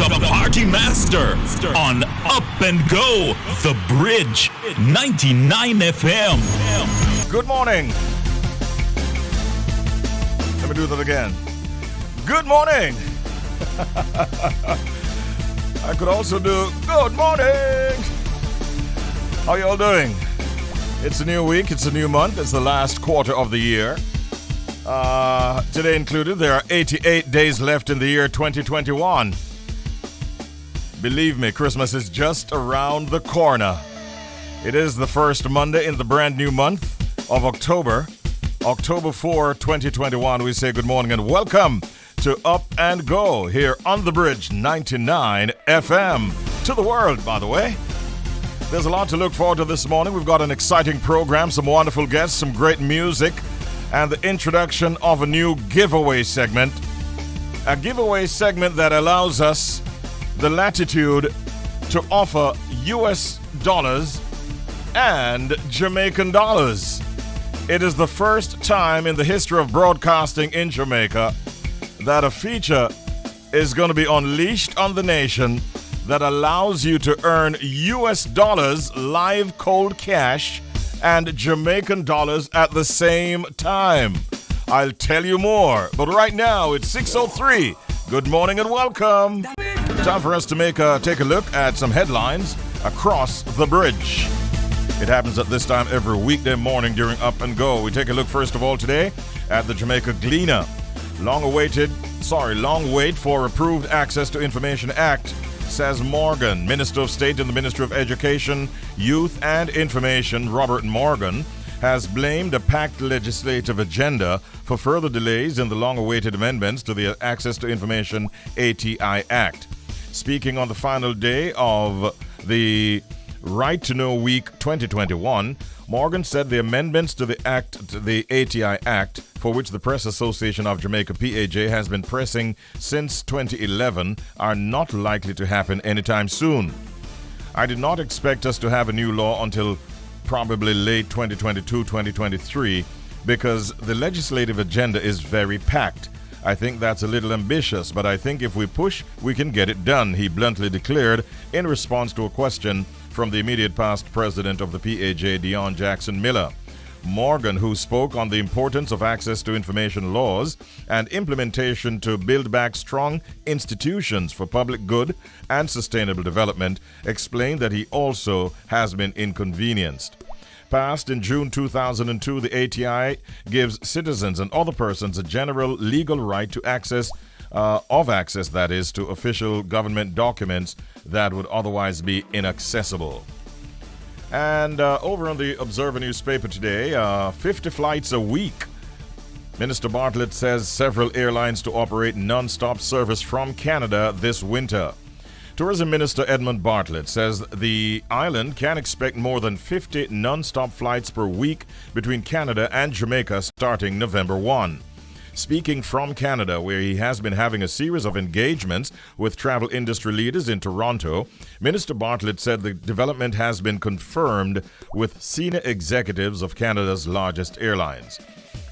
the party master on Up and Go, The Bridge, 99 FM. Good morning. Let me do that again. Good morning. I could also do good morning. How y'all doing? It's a new week, it's a new month, it's the last quarter of the year. Today included, there are 88 days left in the year 2021. Believe me, Christmas is just around the corner. It is the first Monday in the brand new month of October. October 4, 2021. We say good morning and welcome to Up and Go here on the Bridge 99 FM. To the world, by the way. There's a lot to look forward to this morning. We've got an exciting program, some wonderful guests, some great music, and the introduction of a new giveaway segment. A giveaway segment that allows us the latitude to offer US dollars and Jamaican dollars. It is the first time in the history of broadcasting in Jamaica that a feature is going to be unleashed on the nation that allows you to earn US dollars, live cold cash, and Jamaican dollars at the same time. I'll tell you more, but right now it's 6:03. Good morning and welcome. Time for us to take a look at some headlines across the bridge. It happens at this time every weekday morning during Up and Go. We take a look first of all today at the Jamaica Gleaner. Long wait for Approved Access to Information Act, says Morgan. Minister of State in the Ministry of Education, Youth and Information, Robert Morgan, has blamed a packed legislative agenda for further delays in the long-awaited amendments to the Access to Information ATI Act. Speaking on the final day of the Right to Know Week 2021, Morgan said the amendments to the ATI Act, for which the Press Association of Jamaica PAJ has been pressing since 2011, are not likely to happen anytime soon. I did not expect us to have a new law until probably late 2022-2023 because the legislative agenda is very packed. I think that's a little ambitious, but I think if we push, we can get it done, he bluntly declared in response to a question from the immediate past president of the PAJ, Dion Jackson Miller. Morgan, who spoke on the importance of access to information laws and implementation to build back strong institutions for public good and sustainable development, explained that he also has been inconvenienced. Passed in June 2002, the ATI gives citizens and other persons a general legal right to access to official government documents that would otherwise be inaccessible. And over on the Observer newspaper today, 50 flights a week. Minister Bartlett says several airlines to operate non-stop service from Canada this winter. Tourism Minister Edmund Bartlett says the island can expect more than 50 non-stop flights per week between Canada and Jamaica starting November 1. Speaking from Canada, where he has been having a series of engagements with travel industry leaders in Toronto, Minister Bartlett said the development has been confirmed with senior executives of Canada's largest airlines.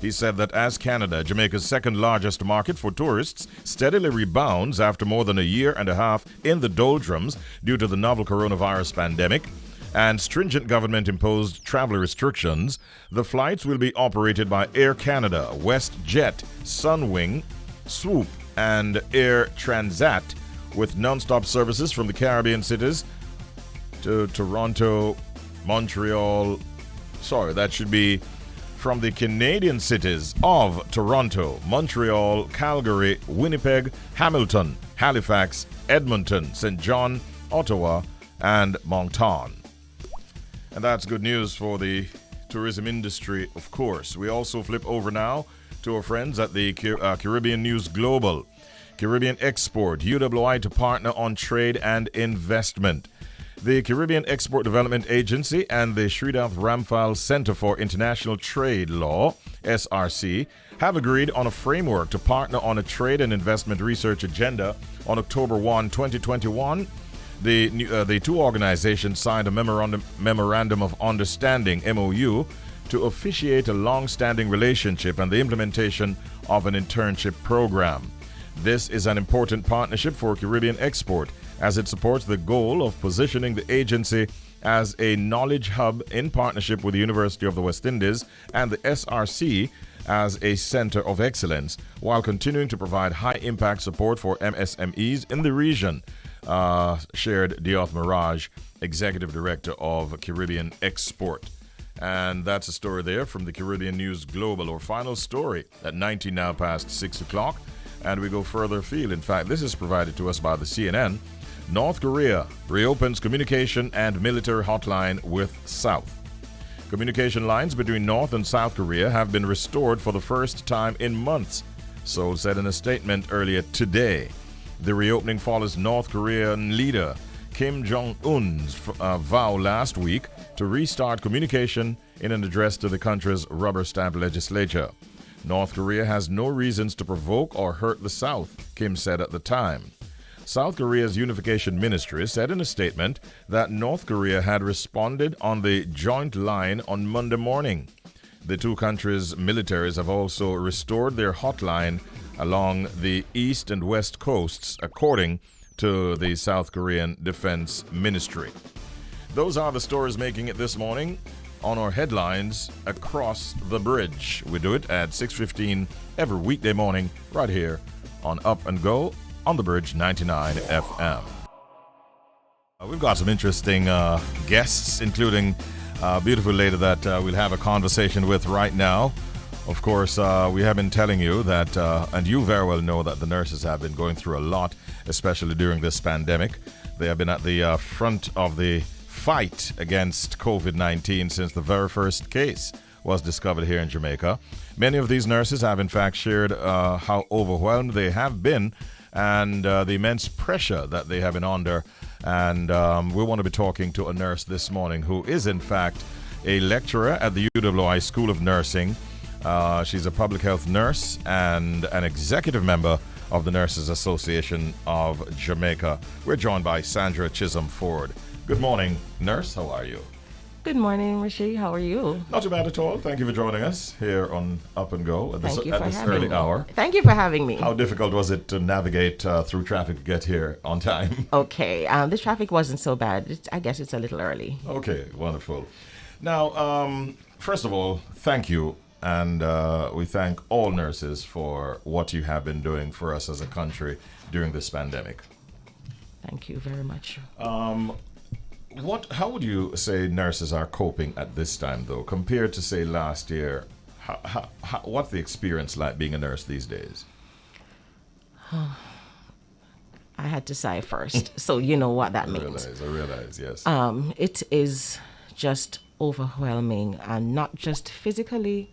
He said that as Canada, Jamaica's second largest market for tourists, steadily rebounds after more than a year and a half in the doldrums due to the novel coronavirus pandemic and stringent government-imposed travel restrictions, the flights will be operated by Air Canada, WestJet, Sunwing, Swoop, and Air Transat, with non-stop services from the Caribbean cities to Toronto, Montreal. That should be from the Canadian cities of Toronto, Montreal, Calgary, Winnipeg, Hamilton, Halifax, Edmonton, St. John, Ottawa, and Moncton. And that's good news for the tourism industry, of course. We also flip over now to our friends at the Caribbean News Global. Caribbean Export, UWI to partner on trade and investment. The Caribbean Export Development Agency and the Sridath Ramphal Center for International Trade Law, SRC, have agreed on a framework to partner on a trade and investment research agenda on October 1, 2021. The two organizations signed a memorandum of understanding, MOU, to officiate a long-standing relationship and the implementation of an internship program. This is an important partnership for Caribbean export as it supports the goal of positioning the agency as a knowledge hub in partnership with the University of the West Indies and the SRC as a center of excellence, while continuing to provide high-impact support for MSMEs in the region, shared Dioth Mirage, Executive Director of Caribbean Export. And that's a story there from the Caribbean News Global, our final story at 19 now past 6 o'clock. And we go further afield. In fact, this is provided to us by the CNN. North Korea reopens communication and military hotline with South. Communication lines between North and South Korea have been restored for the first time in months, Seoul said in a statement earlier today. The reopening follows North Korean leader Kim Jong-un's vow last week to restart communication in an address to the country's rubber stamp legislature. North Korea has no reasons to provoke or hurt the South, Kim said at the time. South Korea's Unification Ministry said in a statement that North Korea had responded on the joint line on Monday morning. The two countries' militaries have also restored their hotline along the east and west coasts, according to the South Korean Defense Ministry. Those are the stories making it this morning on our headlines across the bridge. We do it at 6:15 every weekday morning right here on Up and Go on the Bridge 99 FM. We've got some interesting guests, including a beautiful lady that we'll have a conversation with right now. Of course, we have been telling you that, and you very well know that the nurses have been going through a lot, especially during this pandemic. They have been at the front of the fight against COVID-19 since the very first case was discovered here in Jamaica. Many of these nurses have in fact shared how overwhelmed they have been and the immense pressure that they have been under. And we want to be talking to a nurse this morning who is in fact a lecturer at the UWI School of Nursing. She's a public health nurse and an executive member of the Nurses Association of Jamaica. We're joined by Sandra Chisolm-Ford. Good morning, nurse. How are you? Good morning, Richie. How are you? Not too bad at all. Thank you for joining us here on Up and Go at this early hour. Thank you for having me. How difficult was it to navigate through traffic to get here on time? Okay, the traffic wasn't so bad. I guess it's a little early. Okay, wonderful. Now, first of all, thank you. And we thank all nurses for what you have been doing for us as a country during this pandemic. Thank you very much. How would you say nurses are coping at this time, though, compared to, say, last year? What's the experience like being a nurse these days? I had to sigh first, so you know what that means. I realize, yes. It is just overwhelming, and not just physically,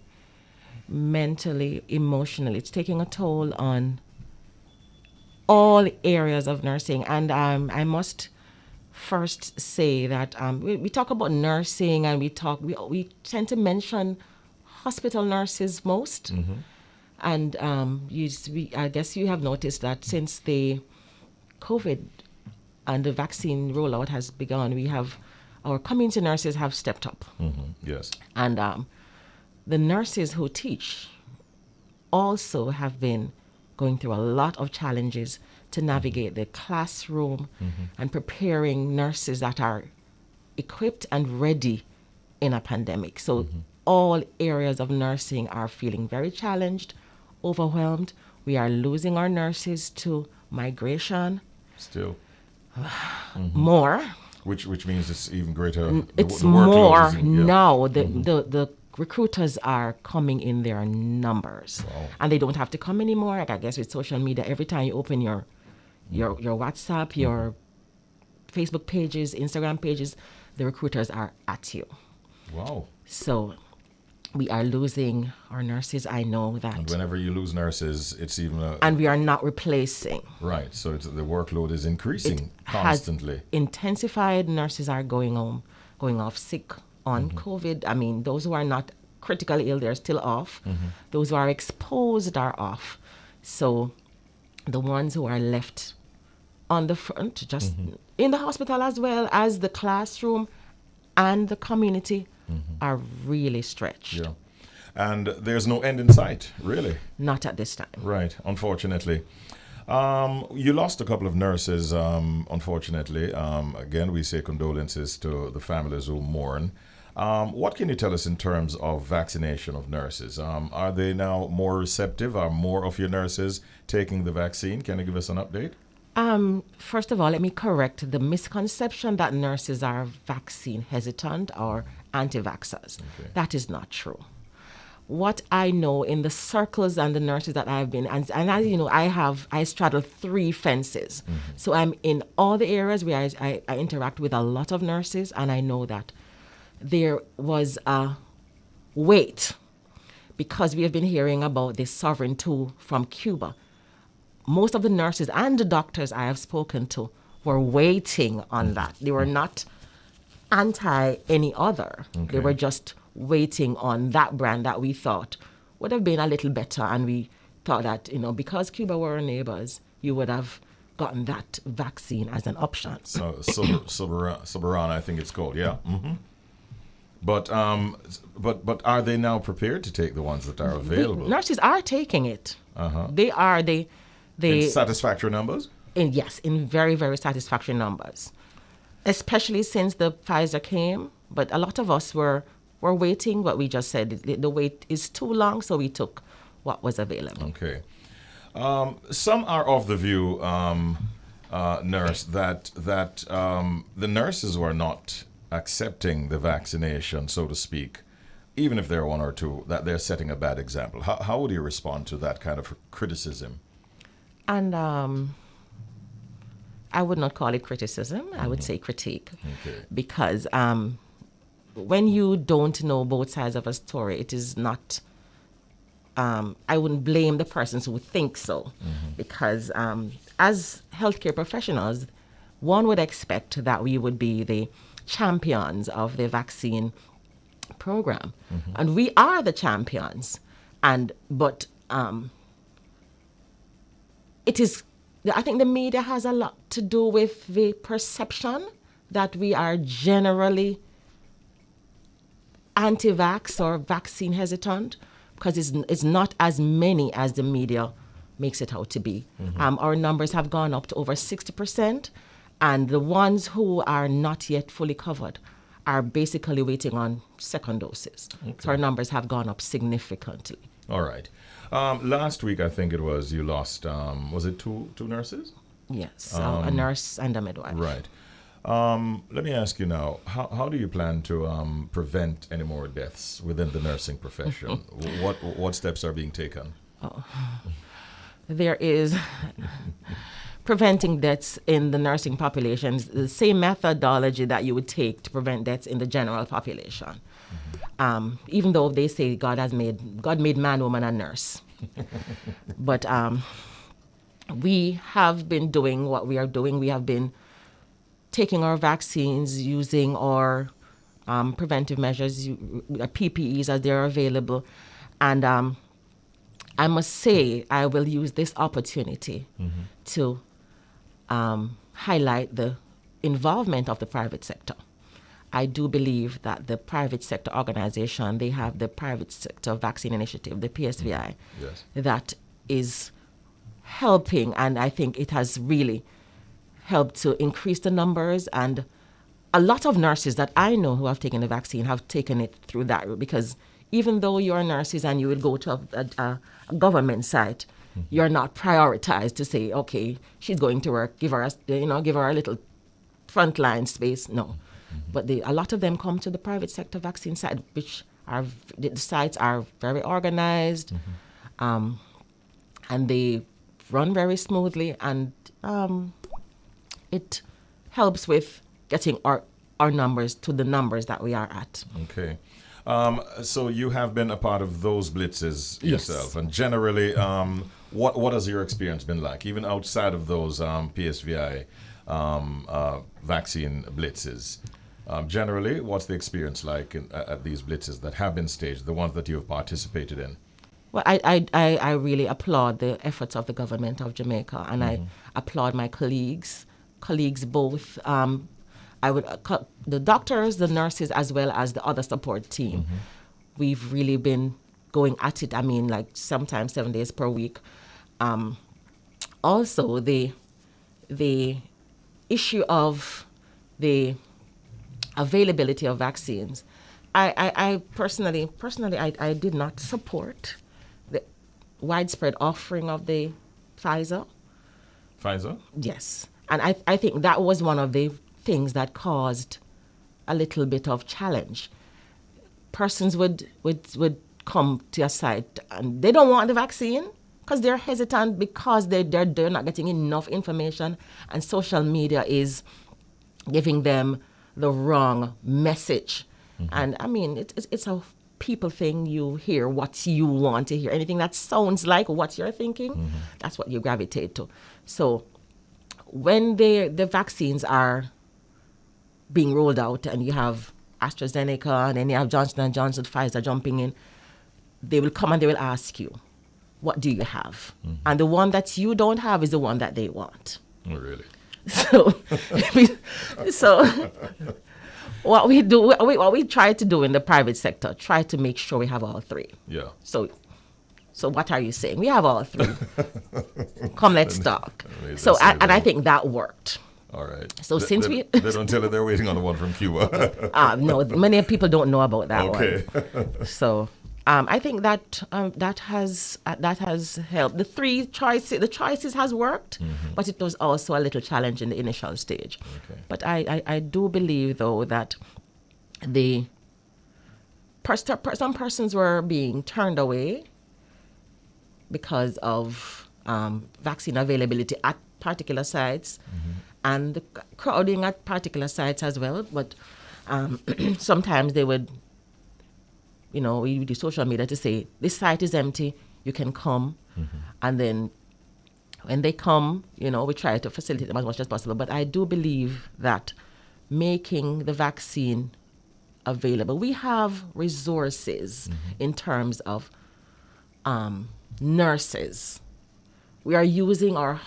mentally, emotionally. It's taking a toll on all areas of nursing. And I must first say that we talk about nursing, and we tend to mention hospital nurses most. Mm-hmm. And I guess you have noticed that since the COVID and the vaccine rollout has begun, our community nurses have stepped up. Mm-hmm. Yes. And the nurses who teach also have been going through a lot of challenges to navigate the classroom and preparing nurses that are equipped and ready in a pandemic. So all areas of nursing are feeling very challenged, overwhelmed. We are losing our nurses to migration. Still. More. Which means it's even greater. It's more now. The recruiters are coming in their numbers. Wow. And they don't have to come anymore. Like I guess with social media, every time you open your WhatsApp, your Facebook pages, Instagram pages, the recruiters are at you. Wow. So we are losing our nurses. I know that. And whenever you lose nurses, it's even and we are not replacing. Right. So the workload is increasing constantly. Has intensified. Nurses are going off sick on COVID. I mean, those who are not critically ill, they're still off. Those who are exposed are off. So the ones who are left on the front, just in the hospital as well as the classroom and the community, are really stretched. Yeah. And there's no end in sight, really. Not at this time. Right, unfortunately. You lost a couple of nurses, unfortunately. Again, we say condolences to the families who mourn. What can you tell us in terms of vaccination of nurses? Are they now more receptive? Are more of your nurses taking the vaccine? Can you give us an update? First of all, let me correct the misconception that nurses are vaccine hesitant or anti-vaxxers. Okay. That is not true. What I know in the circles and the nurses that I've been, and as you know, I straddle 3 fences. So I'm in all the areas where I interact with a lot of nurses, and I know that there was a wait because we have been hearing about this sovereign tool from Cuba. Most of the nurses and the doctors I have spoken to were waiting on that. They were not anti any other. Okay. They were just waiting on that brand that we thought would have been a little better. And we thought that, because Cuba were our neighbors, you would have gotten that vaccine as an option. So, Soberan, I think it's called, yeah. But are they now prepared to take the ones that are available? Nurses are taking it. They In satisfactory numbers? in very, very satisfactory numbers, especially since the Pfizer came. But a lot of us were waiting, but we just said the wait is too long, so we took what was available. Okay. Some are of the view, nurse, that the nurses were not accepting the vaccination, so to speak, even if there are 1 or 2, that they're setting a bad example. How would you respond to that kind of criticism? And I would not call it criticism. I would say critique. Okay. Because when you don't know both sides of a story, it is not, I wouldn't blame the persons who think so. Because as healthcare professionals, one would expect that we would be the champions of the vaccine program. And we are the champions. But it is, I think the media has a lot to do with the perception that we are generally anti-vax or vaccine hesitant, because it's not as many as the media makes it out to be. Our numbers have gone up to over 60%, and the ones who are not yet fully covered are basically waiting on second doses. Okay. So our numbers have gone up significantly. All right. Last week, I think it was, you lost, was it two nurses? Yes, a nurse and a midwife. Right. Let me ask you now, how do you plan to prevent any more deaths within the nursing profession? What steps are being taken? There is preventing deaths in the nursing population, the same methodology that you would take to prevent deaths in the general population. Even though they say God made man, woman, and nurse. But we have been doing what we are doing. We have been taking our vaccines, using our preventive measures, PPEs as they're available. And I must say, I will use this opportunity to highlight the involvement of the private sector. I do believe that the private sector organization, they have the private sector vaccine initiative, the PSVI, Yes. that is helping, and I think it has really helped to increase the numbers. And a lot of nurses that I know who have taken the vaccine have taken it through that route, because even though you're nurses and you would go to a government site, you're not prioritized to say, okay, she's going to work, give her a little frontline space. No. But a lot of them come to the private sector vaccine site, which the sites are very organized, and they run very smoothly, and it helps with getting our numbers to the numbers that we are at. Okay. So you have been a part of those blitzes yourself, Yes. and generally, what has your experience been like, even outside of those PSVI vaccine blitzes? Generally, what's the experience like at these blitzes that have been staged, the ones that you have participated in? Well, I really applaud the efforts of the government of Jamaica, and I applaud my colleagues both. The doctors, the nurses, as well as the other support team. We've really been going at it. I mean, like sometimes 7 days per week. also the issue of the availability of vaccines. I personally, I did not support the widespread offering of the Pfizer. Pfizer? Yes. And I think that was one of the things that caused a little bit of challenge. Persons would come to your site and they don't want the vaccine because they're hesitant because they're not getting enough information, and social media is giving them the wrong message. And I mean, it's a people thing. You hear what you want to hear. Anything that sounds like what you're thinking, that's what you gravitate to. So when the vaccines are being rolled out and you have AstraZeneca and then you have Johnson & Johnson, Pfizer jumping in, they will come and they will ask you, what do you have? And the one that you don't have is the one that they want. Oh, really? So what we do, what we try to do in the private sector, try to make sure we have all three. Yeah. So what are you saying? We have all three. Come, let's talk. So I think that worked. All right. So since they don't tell you they're waiting on the one from Cuba. No, many people don't know about that one. Okay. So I think that that has helped. The choices has worked, but it was also a little challenge in the initial stage. Okay. But I do believe though that some persons were being turned away because of vaccine availability at particular sites and the crowding at particular sites as well. But sometimes they would, we do social media to say, this site is empty, you can come. And then when they come, we try to facilitate them as much as possible. But I do believe that making the vaccine available, we have resources in terms of nurses. We are using our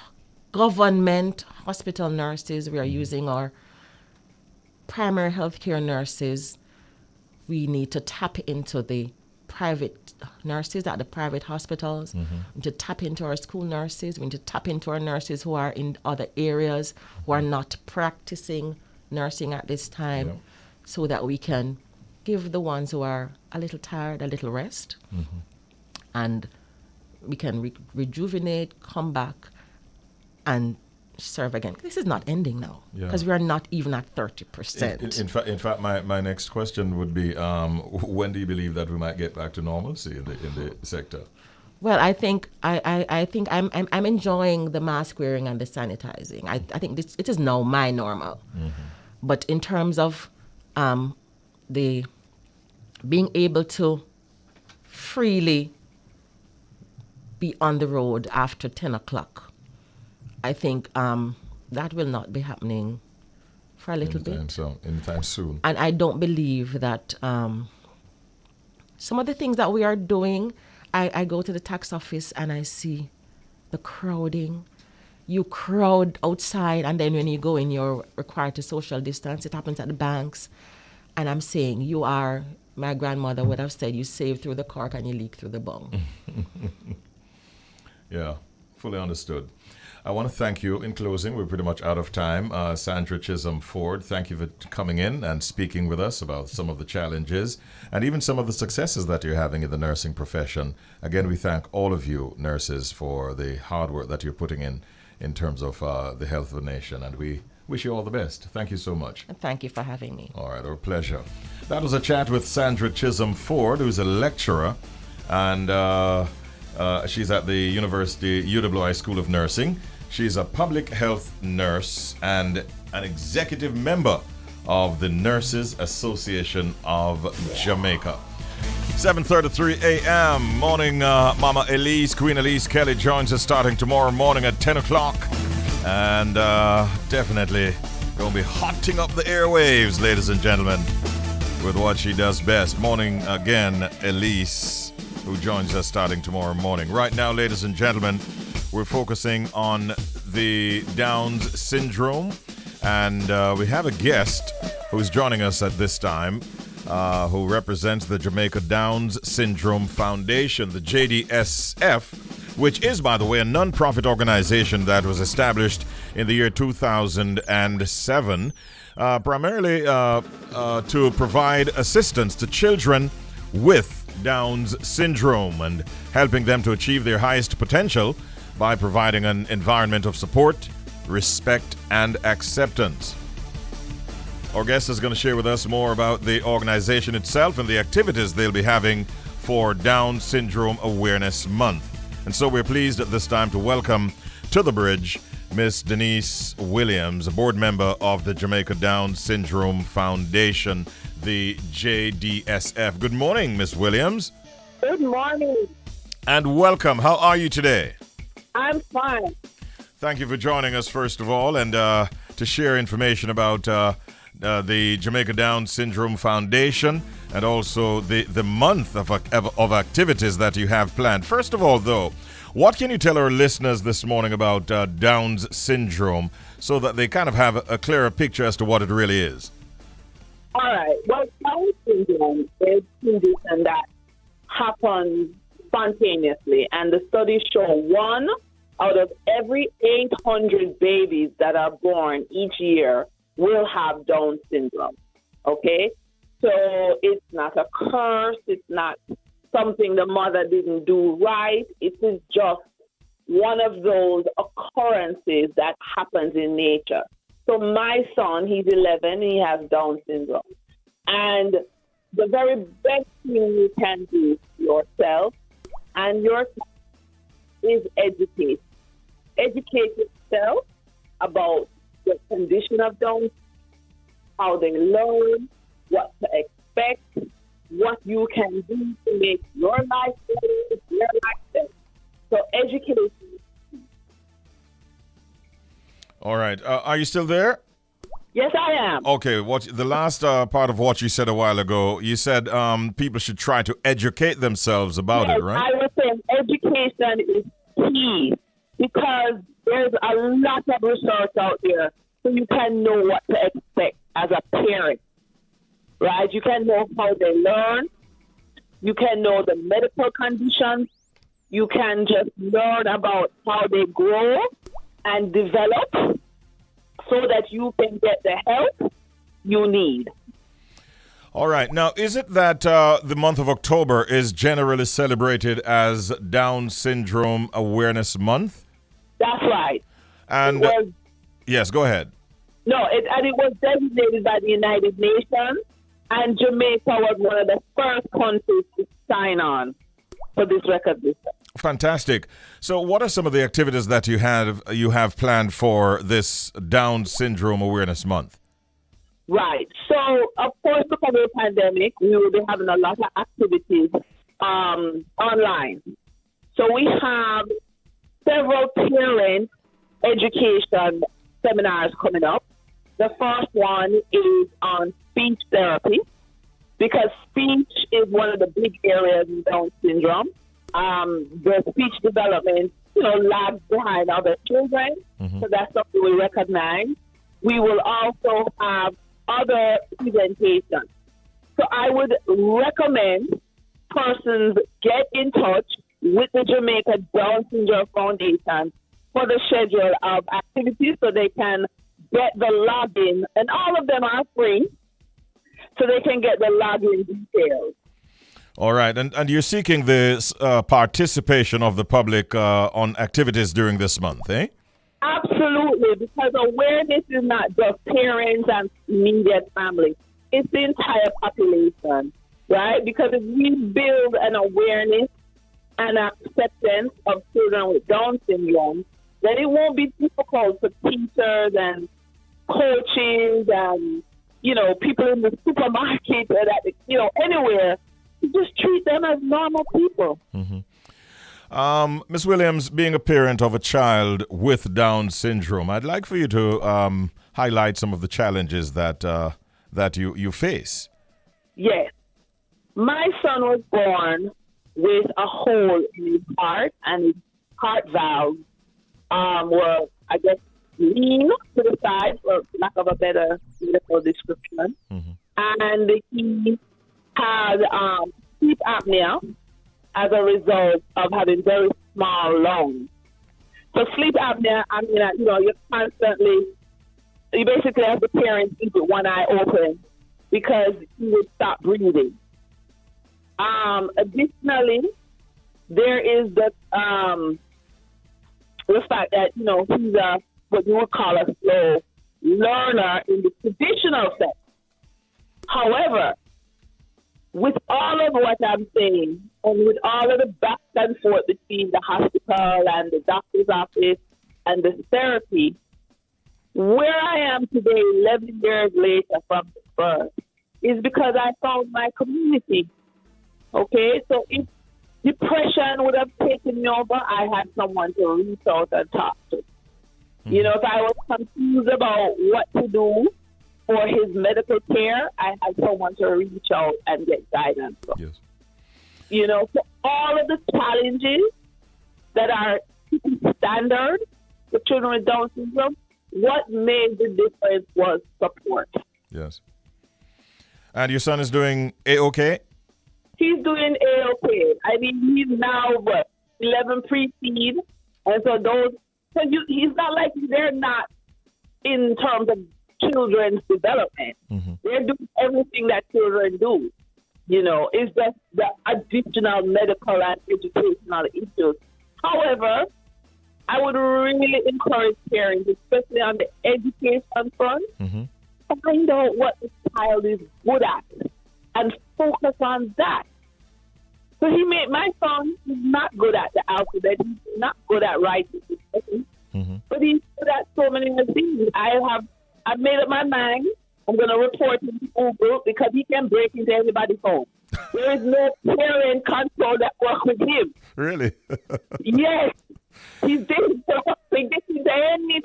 government hospital nurses. We are using our primary healthcare nurses. We need to tap into the private nurses at the private hospitals. We need to tap into our school nurses. We need to tap into our nurses who are in other areas, who are not practicing nursing at this time, so that we can give the ones who are a little tired a little rest. And we can rejuvenate, come back, and serve again. This is not ending now because we are not even at 30%. In fact, my next question would be, when do you believe that we might get back to normalcy in the sector? Well, I think I'm enjoying the mask wearing and the sanitizing. I think it is now my normal. But in terms of the being able to freely be on the road after 10 o'clock, I think that will not be happening for a little bit. Anytime soon. And I don't believe that some of the things that we are doing, I go to the tax office and I see the crowding. You crowd outside, and then when you go in, you're required to social distance. It happens at the banks. And I'm saying, my grandmother would have said, you save through the cork and you leak through the bung. Yeah, fully understood. I want to thank you. In closing, we're pretty much out of time. Sandra Chisolm-Ford, thank you for coming in and speaking with us about some of the challenges and even some of the successes that you're having in the nursing profession. Again, we thank all of you nurses for the hard work that you're putting in terms of the health of the nation. And we wish you all the best. Thank you so much. And thank you for having me. All right, our pleasure. That was a chat with Sandra Chisolm-Ford, who's a lecturer, and she's at the University UWI School of Nursing. She's a public health nurse and an executive member of the Nurses Association of Jamaica. 7:33 a.m. morning. Mama Elise, Queen Elise Kelly joins us starting tomorrow morning at 10 o'clock. And definitely going to be hotting up the airwaves, ladies and gentlemen, with what she does best. Morning again, Elise, who joins us starting tomorrow morning. Right now, ladies and gentlemen, we're focusing on the Downs syndrome, and we have a guest who's joining us at this time, who represents the Jamaica Downs Syndrome Foundation, the JDSF, which is, by the way, a non-profit organization that was established in the year 2007, primarily to provide assistance to children with Downs syndrome and helping them to achieve their highest potential by providing an environment of support, respect, and acceptance. Our guest is going to share with us more about the organization itself and the activities they'll be having for Down Syndrome Awareness Month. And so we're pleased at this time to welcome to the bridge Miss Denise Williams, a board member of the Jamaica Downs Syndrome Foundation, the JDSF. Good morning, Miss Williams. Good morning. And welcome. How are you today? I'm fine. Thank you for joining us, first of all, and to share information about the Jamaica Downs Syndrome Foundation and also the month of activities that you have planned. First of all, though, what can you tell our listeners this morning about Downs syndrome so that they kind of have a clearer picture as to what it really is? All right. Well, Down syndrome is a condition that happens spontaneously, and the studies show 1 out of every 800 babies that are born each year will have Down syndrome, okay? So it's not a curse, it's not something the mother didn't do right, it is just one of those occurrences that happens in nature. So my son, he's 11, he has Down syndrome. And the very best thing you can do yourself and your is educate. Educate yourself about the condition of Down, how they learn, what to expect, what you can do to make your life better, their life better. So education. All right. Are you still there? Yes, I am. Okay. The last part of what you said a while ago, you said people should try to educate themselves about it, right? I was saying education is key because there's a lot of research out there so you can know what to expect as a parent, right? You can know how they learn. You can know the medical conditions. You can just learn about how they grow and develop so that you can get the help you need. All right. Now, is it that the month of October is generally celebrated as Down Syndrome Awareness Month? That's right. And yes, go ahead. No, it was designated by the United Nations, and Jamaica was one of the first countries to sign on for this recognition. Fantastic. So what are some of the activities that you have planned for this Down Syndrome Awareness Month? Right. So, of course, because of the pandemic, we will be having a lot of activities online. So we have several parent education seminars coming up. The first one is on speech therapy, because speech is one of the big areas in Down syndrome. The speech development, lags behind other children, so that's something we recognize. We will also have other presentations. So I would recommend persons get in touch with the Jamaica Downs Syndrome Foundation for the schedule of activities so they can get the login, and all of them are free, so they can get the login details. All right, and you're seeking the participation of the public on activities during this month, eh? Absolutely, because awareness is not just parents and immediate family. It's the entire population, right? Because if we build an awareness and acceptance of children with Down syndrome, then it won't be difficult for teachers and coaches and, people in the supermarket or that, anywhere, to just treat them as normal people. Ms. Williams, being a parent of a child with Down syndrome, I'd like for you to highlight some of the challenges that you face. Yes. My son was born with a hole in his heart, and his heart valves were, I guess, lean to the side, for lack of a better medical description. And he had sleep apnea, as a result of having very small lungs. So sleep apnea, you're constantly, you basically have the parents eat with one eye open because you would stop breathing. Additionally, there is the fact that, he's what you would call a slow learner in the traditional sense. However, with all of what I'm saying, and with all of the back and forth between the hospital and the doctor's office and the therapy, where I am today, 11 years later from the birth, is because I found my community. Okay, so if depression would have taken me over, I had someone to reach out and talk to. Mm-hmm. If I was confused about what to do for his medical care, I had someone to reach out and get guidance from. Yes. So all of the challenges that are standard for children with Down syndrome, what made the difference was support. Yes. And your son is doing A-okay? He's doing A-okay. I mean, he's now, 11 pre-seed. And so he's not like they're not in terms of children's development. Mm-hmm. They're doing everything that children do. It's just the additional medical and educational issues. However, I would really encourage parents, especially on the education front, find out what the child is good at and focus on that. So my son is not good at the alphabet. He's not good at writing, but he's good at so many other things. I've made up my mind. I'm going to report him to Google because he can break into anybody's home. There is no parent control that works with him. Really? Yes. He's getting into any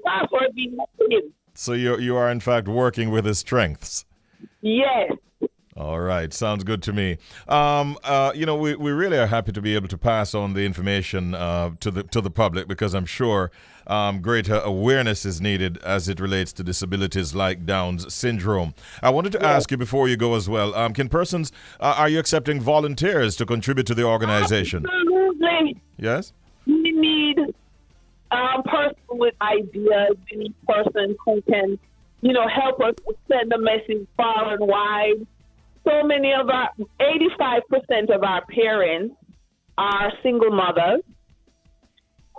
password being him. So you are in fact working with his strengths. Yes. All right, sounds good to me. We really are happy to be able to pass on the information to the public because I'm sure greater awareness is needed as it relates to disabilities like Down's syndrome. I wanted to ask you before you go as well. Can persons are you accepting volunteers to contribute to the organization? Absolutely. Yes. We need person with ideas. We need person who can, help us send a message far and wide. So many of 85% of our parents are single mothers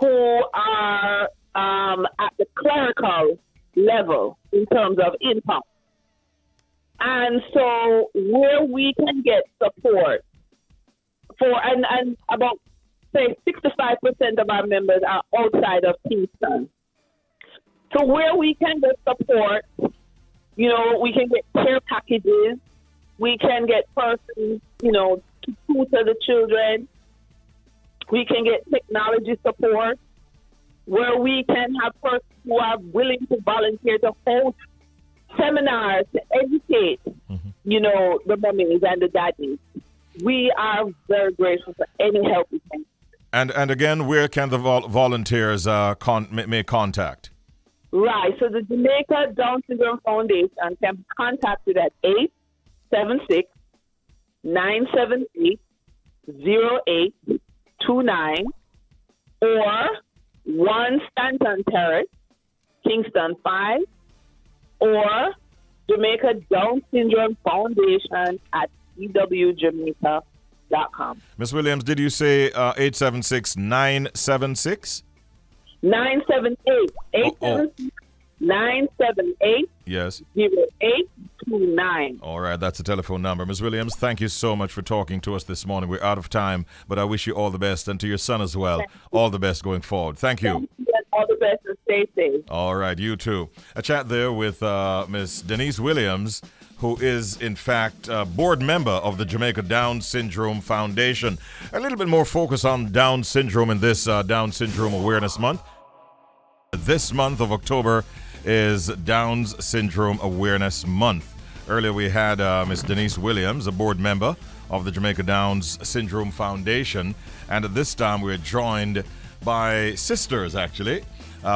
who are at the clerical level in terms of income. And so where we can get support and about, say, 65% of our members are outside of Kingston. So where we can get support, we can get care packages. We can get persons, to tutor the children. We can get technology support where we can have persons who are willing to volunteer to host seminars to educate, the mummies and the daddies. We are very grateful for any help we can. And again, where can the volunteers make contact? Right. So the Jamaica Downs Syndrome Foundation can be contacted at 876-978-0829 or 1 Stanton Terrace, Kingston 5, or Jamaica Downs Syndrome Foundation at uwjamaica.com. Ms. Williams, did you say 876-976? 978. 978. Yes. 0829. All right, that's the telephone number. Ms. Williams, thank you so much for talking to us this morning. We're out of time, but I wish you all the best, and to your son as well, all the best going forward. Thank you. Thank you, and all the best, and stay safe. All right, you too. A chat there with Ms. Dennise Williams, who is, in fact, a board member of the Jamaica Downs Syndrome Foundation. A little bit more focus on Down syndrome in this Down Syndrome Awareness Month. This month of October is Down's Syndrome Awareness Month. Earlier we had Ms. Dennise Williams, a board member of the Jamaica Downs Syndrome Foundation, and at this time we're joined by sisters, actually.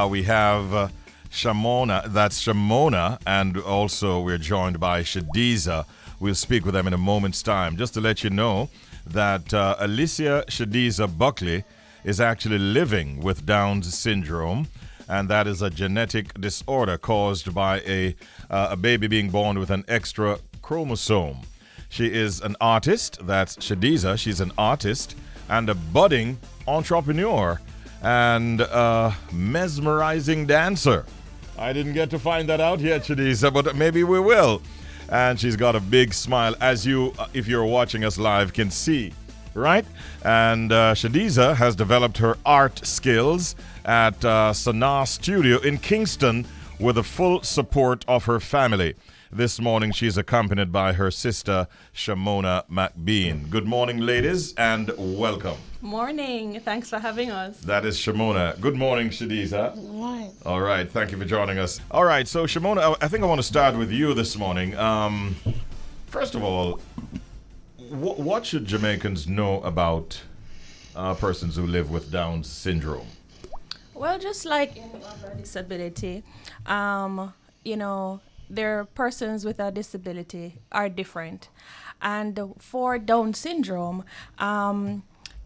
We have Shamona, and also we're joined by Shadeeza. We'll speak with them in a moment's time. Just to let you know that Alicia Shadeeza Buckley is actually living with Downs syndrome, and that is a genetic disorder caused by a baby being born with an extra chromosome. She is an artist. That's Shadeeza. She's an artist and a budding entrepreneur and a mesmerizing dancer. I didn't get to find that out yet, Shadeeza, but maybe we will. And she's got a big smile, as you, if you're watching us live, can see, right? And Shadeeza has developed her art skills at Sanaa Studio in Kingston with the full support of her family. This morning, she's accompanied by her sister, Shamona McBean. Good morning, ladies, and welcome. Morning. Thanks for having us. That is Shamona. Good morning, Shadeeza. Good morning. All right. Thank you for joining us. All right. So, Shamona, I think I want to start with you this morning. First of all, what should Jamaicans know about persons who live with Down syndrome? Well, just like any other disability, their persons with a disability are different. And for Down syndrome,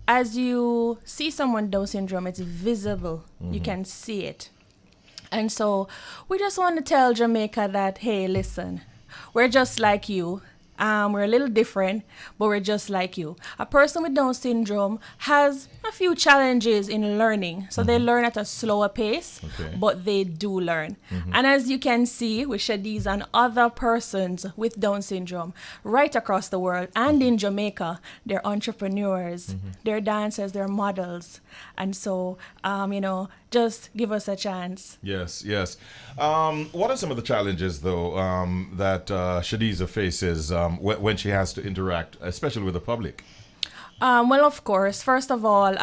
as you see someone Down syndrome, it's visible. You can see it. And so we just want to tell Jamaica that, hey, listen, we're just like you. We're a little different, but we're just like you. A person with Down syndrome has a few challenges in learning. So they learn at a slower pace, but they do learn. And as you can see with Shadeeza and other persons with Down syndrome right across the world and in Jamaica, they're entrepreneurs, they're dancers, they're models. And so, just give us a chance. Yes. What are some of the challenges, though, that Shadeeza faces when she has to interact, especially with the public? Well, of course, first of all,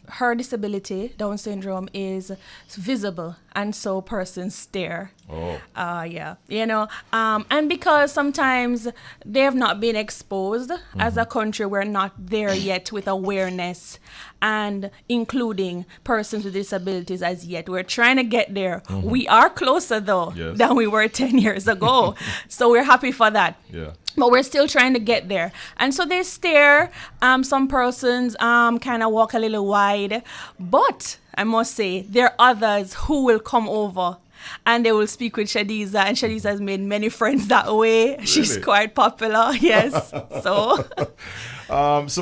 her disability, Down syndrome, is visible, and so persons stare. Oh. And because sometimes they have not been exposed as a country, we're not there yet with awareness and including persons with disabilities as yet. We're trying to get there. We are closer, though, than we were 10 years ago. So we're happy for that. Yeah. But we're still trying to get there. And so they stare. Some persons kind of walk a little wide. But I must say, there are others who will come over and they will speak with Shadeeza. And Shadeeza has made many friends that way. Really? She's quite popular, yes. So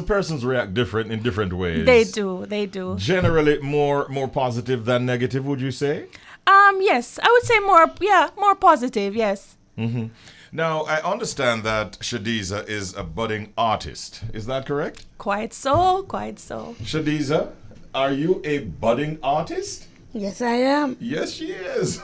persons react different in different ways. They do. Generally more positive than negative, would you say? Yes, I would say more positive, yes. Now, I understand that Shadeeza is a budding artist. Is that correct? Quite so. Shadeeza, are you a budding artist? Yes, I am. Yes, she is.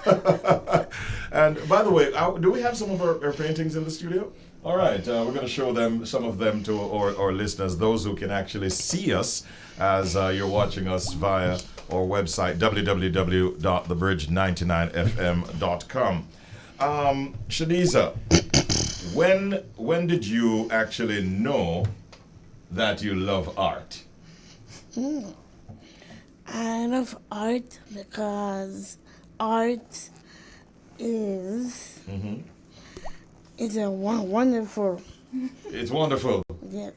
And by the way, do we have some of our paintings in the studio? All right, we're going to show some of them to our listeners, those who can actually see us as you're watching us via our website, www.thebridge99fm.com. Shadeeza, when did you actually know that you love art? I love art because art is it's wonderful. It's wonderful.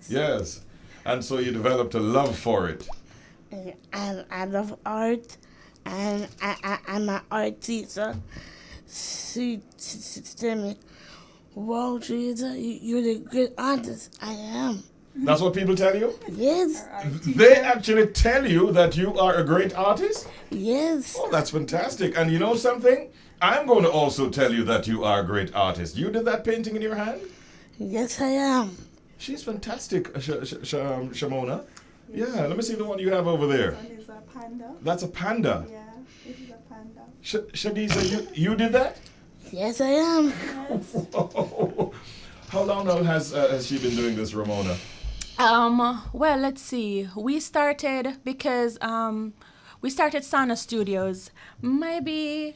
Yes. And so you developed a love for it. And I love art, and I'm an art teacher. She tell me, wow, Shadeeza, you're a good artist. I am. That's what people tell you? Yes. They actually tell you that you are a great artist? Yes. Oh, that's fantastic. And you know something? I'm going to also tell you that you are a great artist. You did that painting in your hand? Yes, I am. She's fantastic, Shamona. Yeah, let me see the one you have over there. This one is a panda. That's a panda. Yeah, this is a panda. Shadeeza, you did that? Yes, I am. How long now has she been doing this, Ramona? Well, let's see. We started because we started Sanaa Studios maybe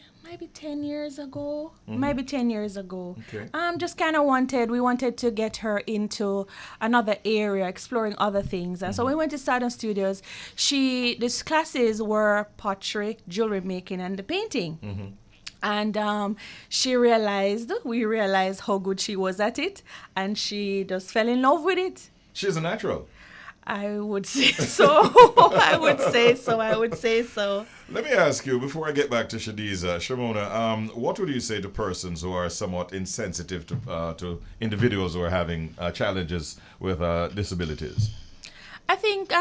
10 years ago. Maybe 10 years ago. Okay. Just kind of we wanted to get her into another area, exploring other things. And so we went to Sanaa Studios. These classes were pottery, jewelry making, and the painting. And we realized how good she was at it, and she just fell in love with it. She's a natural. I would say so. I would say so. Let me ask you, before I get back to Shadeeza, Shimona, what would you say to persons who are somewhat insensitive to individuals who are having challenges with disabilities? I think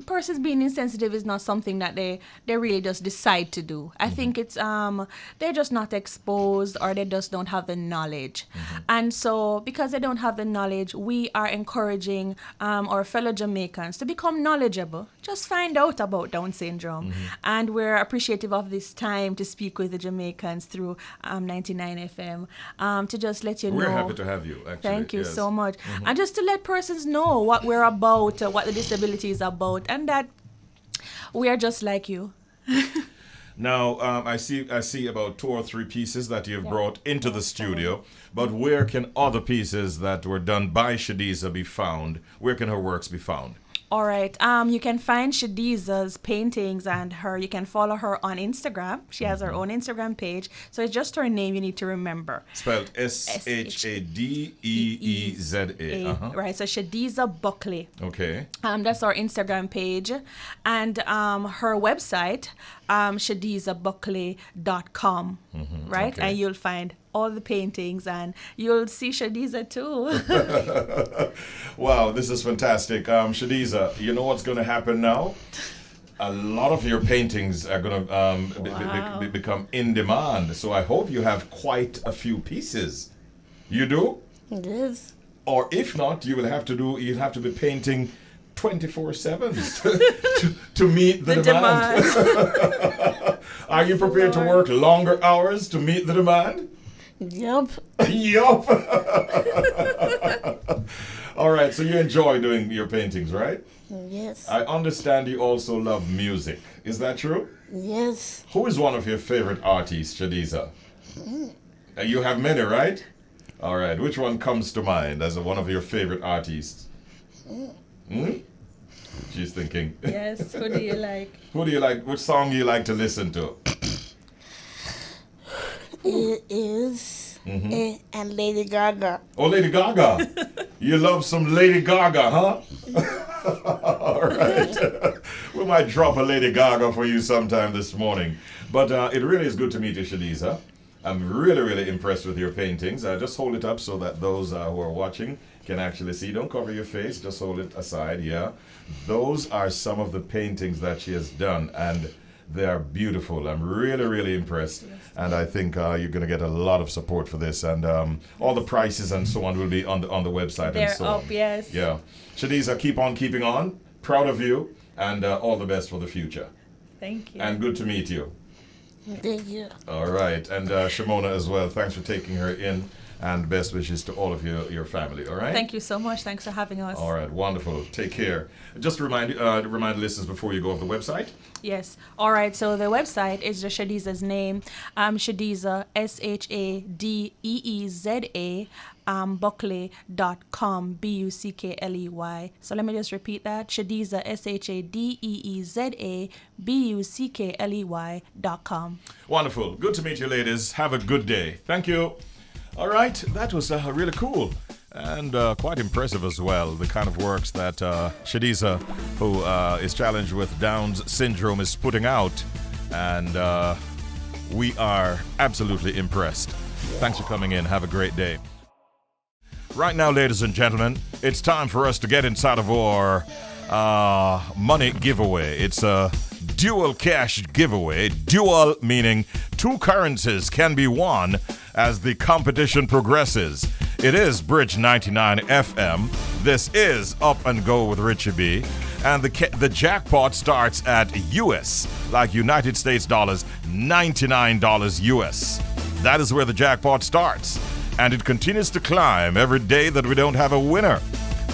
persons being insensitive is not something that they really just decide to do. I think it's they're just not exposed, or they just don't have the knowledge. And so because they don't have the knowledge, we are encouraging our fellow Jamaicans to become knowledgeable. Just find out about Down syndrome. And we're appreciative of this time to speak with the Jamaicans through 99 FM to just let you know. We're happy to have you, actually. Thank you yes. so much. And just to let persons know what we're about, what the disability is about, and that we are just like you. Now, I see about 2 or 3 pieces that you've brought into the studio, but where can other pieces that were done by Shadeeza be found? Where can her works be found? All right. You can find Shadeeza's paintings and you can follow her on Instagram. She has her own Instagram page. So it's just her name you need to remember. Spelled Shadeeza. Right. So Shadeeza Buckley. Okay. That's our Instagram page. And her website, shadeezabuckley.com. Right. Okay. And you'll find all the paintings, and you'll see Shadeeza too. Wow, this is fantastic. Shadeeza, you know what's going to happen now? A lot of your paintings are going to become in demand. So I hope you have quite a few pieces. You do? Yes. Or if not, you'll have to be painting 24/7 to meet the demand. Are you prepared to work longer hours to meet the demand? Yup. Yup. All right, so you enjoy doing your paintings, right? Yes. I understand you also love music. Is that true? Yes. Who is one of your favorite artists, Shadeeza? You have many, right? All right, which one comes to mind as one of your favorite artists? She's thinking. Yes, who do you like? Who do you like? Which song do you like to listen to? It is and Lady Gaga. Oh, Lady Gaga. You love some Lady Gaga, huh? All right. We might drop a Lady Gaga for you sometime this morning. But it really is good to meet you, Shadeeza. I'm really, really impressed with your paintings. Just hold it up so that those who are watching can actually see. Don't cover your face. Just hold it aside, yeah. Those are some of the paintings that she has done, and they are beautiful. I'm really, really impressed. And I think you're going to get a lot of support for this. And all the prices and so on will be on the website. They're and so up, on. yes. Yeah. Shadeeza, keep on keeping on. Proud of you. And all the best for the future. Thank you. And good to meet you. Thank you. All right. And Shimona as well. Thanks for taking her in. And best wishes to all of your family. All right? Thank you so much. Thanks for having us. All right. Wonderful. Take care. Just to remind listeners before you go off the website. Yes. All right. So the website is just Shadeeza's name. Shadeeza, ShadeeZa, Buckley.com, Buckley. So let me just repeat that. Shadeeza, ShadeeZa, Buckley.com. Wonderful. Good to meet you, ladies. Have a good day. Thank you. All right. That was really cool. And quite impressive as well, the kind of works that Shadeeza, who is challenged with Downs syndrome, is putting out. And we are absolutely impressed. Thanks for coming in. Have a great day. Right now, ladies and gentlemen, it's time for us to get inside of our money giveaway. It's a dual cash giveaway. Dual meaning 2 currencies can be won as the competition progresses. It is Bridge 99 FM. This is Up and Go with Richie B. And the jackpot starts at US, like United States dollars, $99 US. That is where the jackpot starts. And it continues to climb every day that we don't have a winner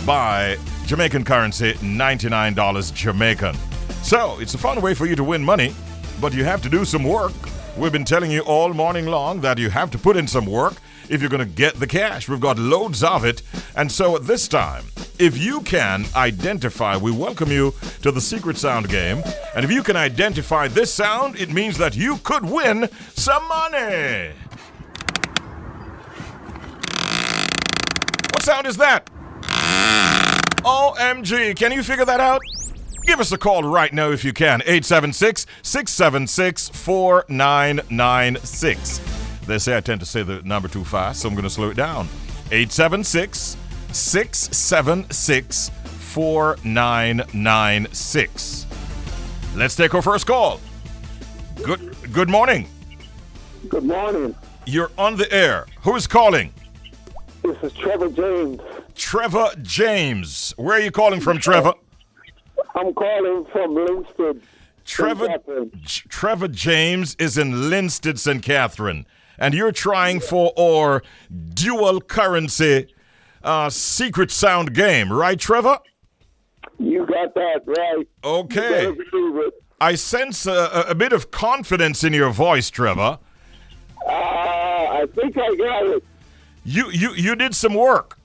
by Jamaican currency, $99 Jamaican. So it's a fun way for you to win money, but you have to do some work. We've been telling you all morning long that you have to put in some work if you're going to get the cash. We've got loads of it. And so at this time, if you can identify, we welcome you to the Secret Sound game. And if you can identify this sound, it means that you could win some money. What sound is that? OMG, can you figure that out? Give us a call right now if you can. 876-676-4996. They say I tend to say the number too fast, so I'm going to slow it down. 876-676-4996. Let's take our first call. Good morning. Good morning. You're on the air. Who's calling? This is Trevor James. Trevor James. Where are you calling from, Trevor? I'm calling from Linstead. Trevor James is in Linstead, St. Catherine. And you're trying for our dual currency secret sound game, right, Trevor? You got that right. Okay. I sense a bit of confidence in your voice, Trevor. I think I got it. You did some work.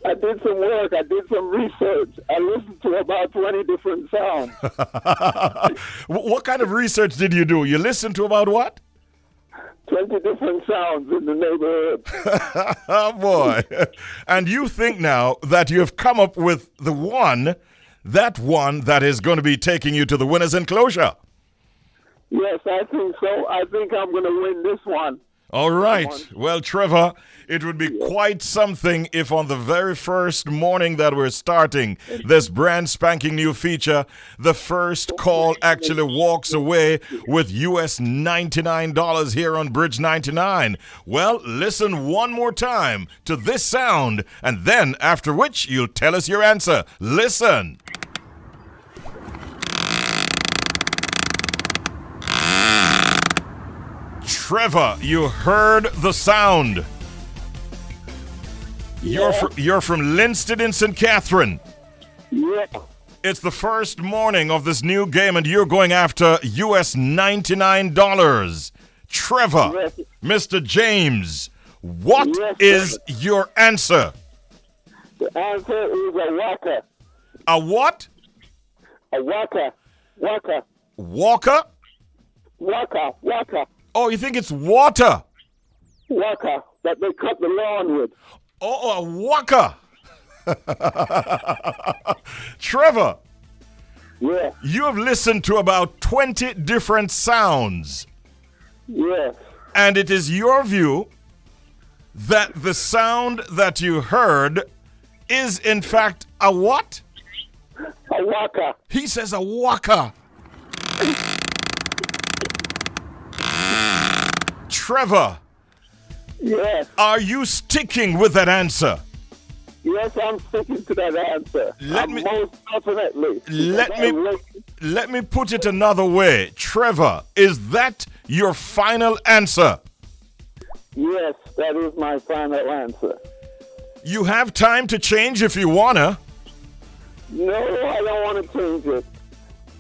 I did some work. I did some research. I listened to about 20 different sounds. What kind of research did you do? You listened to about what? 20 different sounds in the neighborhood. Oh, boy. And you think now that you have come up with the one that is going to be taking you to the winner's enclosure. Yes, I think so. I think I'm going to win this one. All right. Well, Trevor, it would be quite something if on the very first morning that we're starting this brand spanking new feature, the first call actually walks away with US $99 here on Bridge 99. Well, listen one more time to this sound, and then after which you'll tell us your answer. Listen. Trevor, you heard the sound. You're from Linstead in St. Catherine. Yeah. It's the first morning of this new game, and you're going after US $99. Trevor, Yes. Mr. James, what Yes, is your answer? The answer is a waka. A what? A waka. Waka. Walker? Waka. Waka. Oh, you think it's water? Waka. That they cut the lawn with. Oh, a waka. Trevor, Yeah. you have listened to about 20 different sounds, Yes. and it is your view that the sound that you heard is in fact a what? A waka. He says a waka. Trevor, Yes. are you sticking with that answer? Yes, I'm sticking to that answer. Let me- Most definitely. Let me put it another way. Trevor, is that your final answer? Yes, that is my final answer. You have time to change if you wanna. No, I don't want to change it.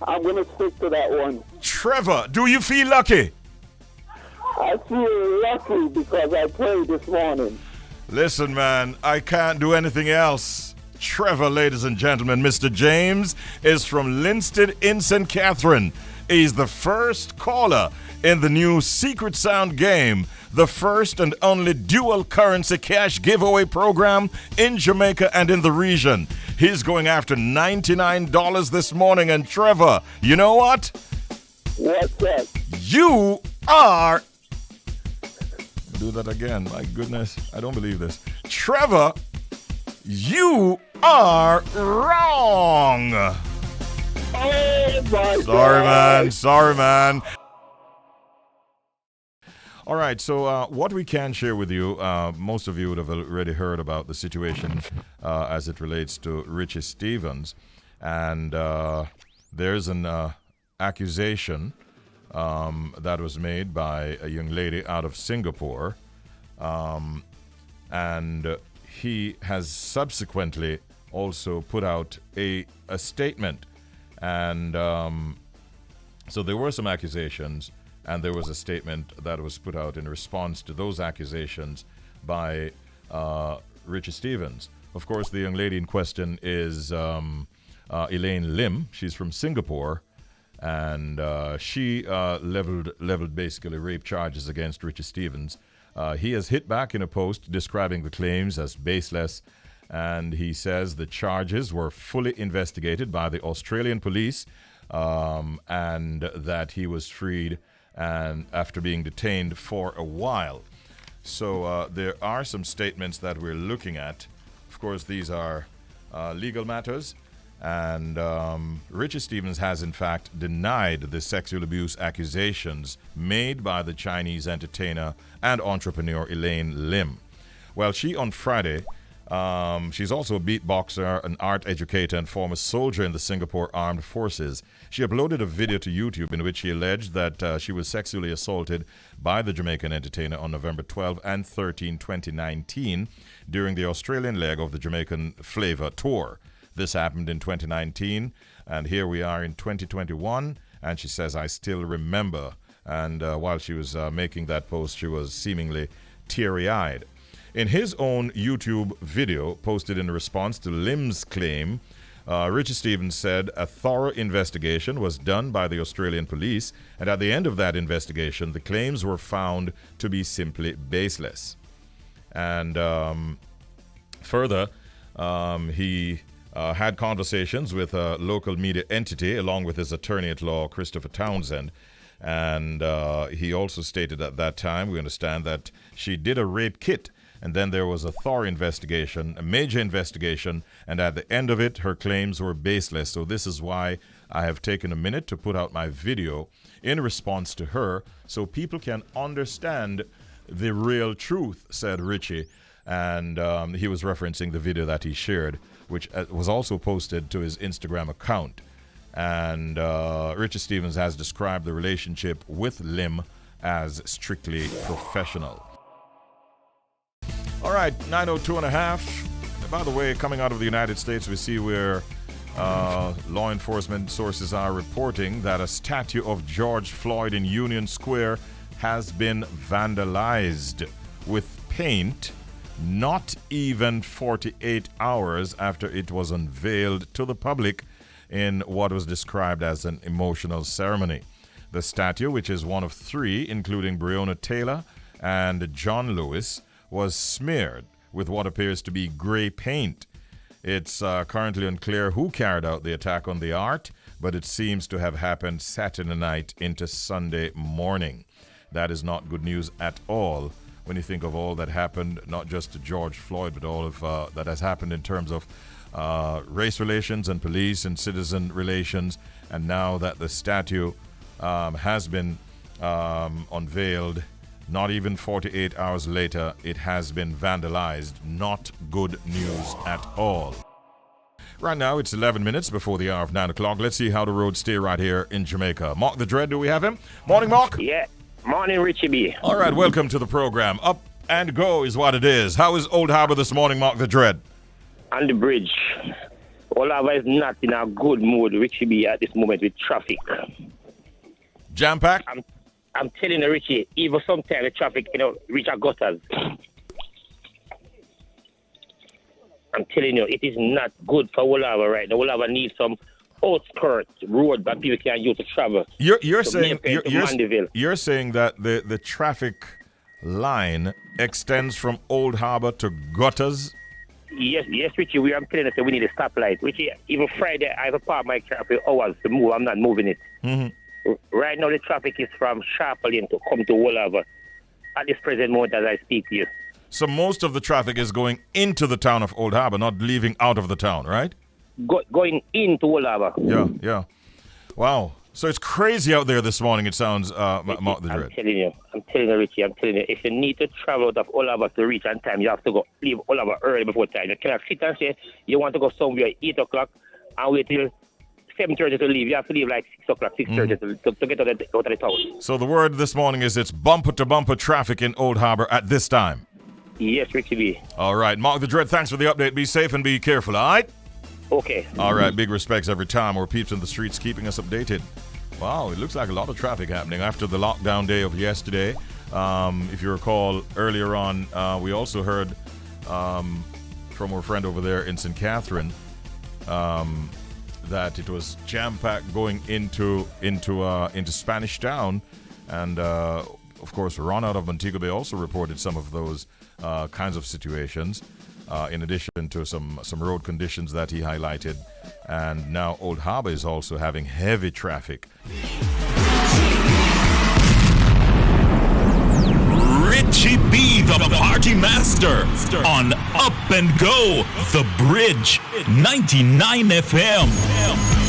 I'm going to stick to that one. Trevor, do you feel lucky? I feel lucky because I played this morning. Listen, man, I can't do anything else. Trevor, ladies and gentlemen, Mr. James is from Linstead in St. Catherine. He's the first caller in the new Secret Sound game, the first and only dual currency cash giveaway program in Jamaica and in the region. He's going after $99 this morning. And Trevor, you know what? What's that? You are... Do that again. My goodness. I don't believe this. Trevor, you are wrong. Oh, my God. Sorry, man. All right, so what we can share with you, most of you would have already heard about the situation as it relates to Richie Stevens. And there's an accusation that was made by a young lady out of Singapore. And he has subsequently also put out a statement. And so there were some accusations, and there was a statement that was put out in response to those accusations by Richie Stevens. Of course, the young lady in question is Elaine Lim. She's from Singapore, and she leveled basically rape charges against Richie Stevens. He has hit back in a post describing the claims as baseless And he says the charges were fully investigated by the Australian police, and that he was freed and after being detained for a while. So there are some statements that we're looking at. Of course, these are legal matters. And Richie Stevens has, in fact, denied the sexual abuse accusations made by the Chinese entertainer and entrepreneur Elaine Lim. Well, she on Friday, she's also a beatboxer, an art educator, and former soldier in the Singapore Armed Forces. She uploaded a video to YouTube in which she alleged that she was sexually assaulted by the Jamaican entertainer on November 12 and 13, 2019, during the Australian leg of the Jamaican Flavor Tour. This happened in 2019, and here we are in 2021, and she says, I still remember. And while she was making that post, she was seemingly teary-eyed. In his own YouTube video posted in response to Lim's claim, Richie Stevens said a thorough investigation was done by the Australian police, and at the end of that investigation, the claims were found to be simply baseless. And further, he had conversations with a local media entity along with his attorney at law, Christopher Townsend. And he also stated at that time, we understand that she did a rape kit, and then there was a thorough investigation, a major investigation, and at the end of it, her claims were baseless. So this is why I have taken a minute to put out my video in response to her so people can understand the real truth, said Richie. And he was referencing the video that he shared, which was also posted to his Instagram account. And Richie Stevens has described the relationship with Lim as strictly professional. All right, 9:02.5. By the way, coming out of the United States, we see where law enforcement sources are reporting that a statue of George Floyd in Union Square has been vandalized with paint not even 48 hours after it was unveiled to the public in what was described as an emotional ceremony. The statue, which is one of three, including Breonna Taylor and John Lewis, was smeared with what appears to be gray paint. It's currently unclear who carried out the attack on the art, but it seems to have happened Saturday night into Sunday morning. That is not good news at all when you think of all that happened, not just to George Floyd, but all of that has happened in terms of race relations and police and citizen relations. And now that the statue has been unveiled, not even 48 hours later, it has been vandalized. Not good news at all. Right now, it's 11 minutes before the hour of 9 o'clock. Let's see how the roads stay right here in Jamaica. Mark the Dread, do we have him? Morning, Mark. Yeah. Morning, Richie B. All right, welcome to the program. Up and go is what it is. How is Old Harbour this morning, Mark the Dread? On the bridge. Old Harbour is not in a good mood, Richie B, at this moment with traffic. Jam-packed? I'm telling you, Richie, even sometimes the traffic, reach our gutters. I'm telling you, it is not good for Old Harbour right now. Old Harbour needs some outskirts road that people can use to travel. You're saying that the traffic line extends from Old Harbour to gutters? Yes, Richie. I'm telling you, we need a stoplight. Richie, even Friday, I have a part of my car for hours to move. I'm not moving it. Mm-hmm. Right now, the traffic is from Sharp Lane to come to Old Harbour at this present moment as I speak to you. So most of the traffic is going into the town of Old Harbour, not leaving out of the town, right? Going into Old Harbour. Yeah. Wow. So it's crazy out there this morning, it sounds, Mark the Dread. I'm telling you, Richie, if you need to travel out of Old Harbour to reach on time, you have to leave Old Harbour early before time. You cannot sit and say you want to go somewhere 8 o'clock and wait till 7:30 to leave. You have to leave like 6 o'clock, 6:30 to get out of the town. So the word this morning is it's bumper-to-bumper traffic in Old Harbour at this time. Yes, Richie B. All right. Mark the Dread, thanks for the update. Be safe and be careful, all right? Okay. All right. Big respects every time. We're peeps in the streets keeping us updated. Wow, it looks like a lot of traffic happening after the lockdown day of yesterday. If you recall, earlier on, we also heard from our friend over there in St. Catherine that it was jam-packed going into Spanish Town. And, of course, Ron out of Montego Bay also reported some of those kinds of situations. in addition to some road conditions that he highlighted. And now Old Harbor is also having heavy traffic. Richie B, the party master, on Up and Go, The Bridge, 99 FM.